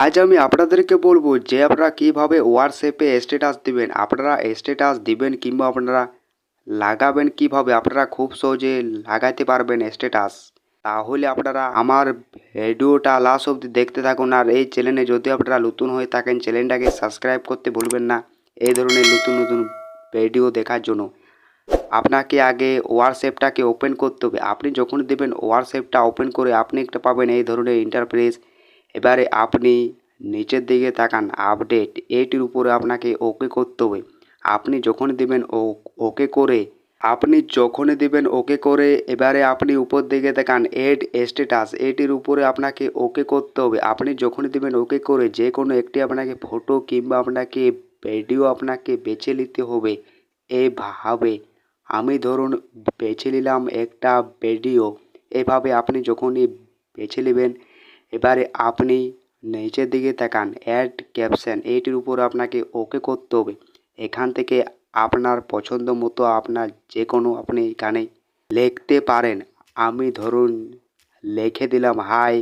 আজ আমি আপনাদেরকে বলবো যে আপনারা কিভাবে হোয়াটসঅ্যাপে স্ট্যাটাস দিবেন। আপনারা স্ট্যাটাস দিবেন কিংবা আপনারা লাগাবেন কিভাবে আপনারা খুব সহজে লাগাতে পারবেন স্ট্যাটাস। তাহলে আপনারা আমার ভিডিওটা লাস্ট অবধি দেখতে থাকুন। আর এই চ্যানেলে যদি আপনারা নতুন হয়ে থাকেন চ্যানেলটাকে সাবস্ক্রাইব করতে ভুলবেন না এই ধরনের নতুন নতুন ভিডিও দেখার জন্য। আপনাকে আগে হোয়াটসঅ্যাপটাকে ওপেন করতে হবে। আপনি যখন দেবেন হোয়াটসঅ্যাপটা ওপেন করে আপনি একটা পাবেন এই ধরনের ইন্টারফেস। এবারে আপনি নিচের দিকে তাকান আপডেট, এটির উপরে আপনাকে ওকে করতে হবে। আপনি যখনই দেবেন ওকে করে এবারে আপনি উপর দিকে তাকান এড স্ট্যাটাস, এটির উপরে আপনাকে ওকে করতে হবে। আপনি যখনই দেবেন ওকে করে যে কোনো একটি আপনাকে ফটো কিংবা আপনাকে ভিডিও আপনাকে বেছে নিতে হবে। এইভাবে আমি ধরুন বেছে নিলাম একটা ভিডিও। এভাবে আপনি যখনই বেছে নেবেন এবারে আপনি নিচের দিকে তাকান অ্যাড ক্যাপশন, এইটির উপর আপনাকে ওকে করতে হবে। এখান থেকে আপনার পছন্দ মতো আপনার যে কোনো আপনি এখানে লিখতে পারেন। আমি ধরুন লিখে দিলাম হাই।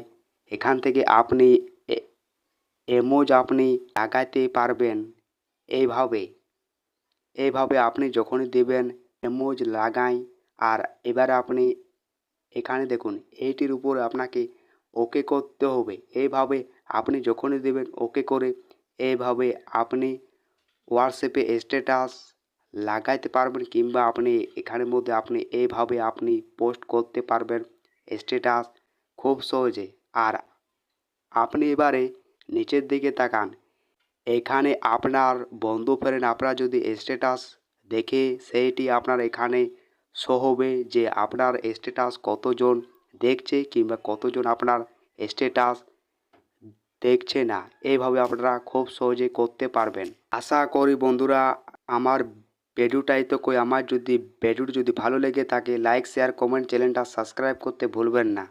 এখান থেকে আপনি এমোজ আপনি লাগাতে পারবেন। এইভাবে এইভাবে আপনি যখনই দেবেন এমোজ লাগাই। আর এবারে আপনি এখানে দেখুন এইটির উপর আপনাকে ওকে করতে হবে। এইভাবে আপনি যখনই দেবেন ওকে করে এইভাবে আপনি হোয়াটসঅ্যাপে স্ট্যাটাস লাগাইতে পারবেন কিংবা আপনি এখানের মধ্যে আপনি এইভাবে আপনি পোস্ট করতে পারবেন স্ট্যাটাস খুব সহজে। আর আপনি এবারে নিচের দিকে তাকান, এখানে আপনার বন্ধু ফ্রেন্ড আপনারা যদি স্ট্যাটাস দেখে সেইটি আপনার এখানে শো হবে যে আপনার স্ট্যাটাস কতজন দেখছে কিংবা কতজন আপনার স্ট্যাটাস দেখছে না। এইভাবে আপনারা খুব সহজে করতে পারবেন। আশা করি বন্ধুরা আমার ভিডিওটাই তো আমার যদি ভিডিওটি যদি ভালো লেগে থাকে লাইক শেয়ার কমেন্ট চ্যানেলটা সাবস্ক্রাইব করতে ভুলবেন না।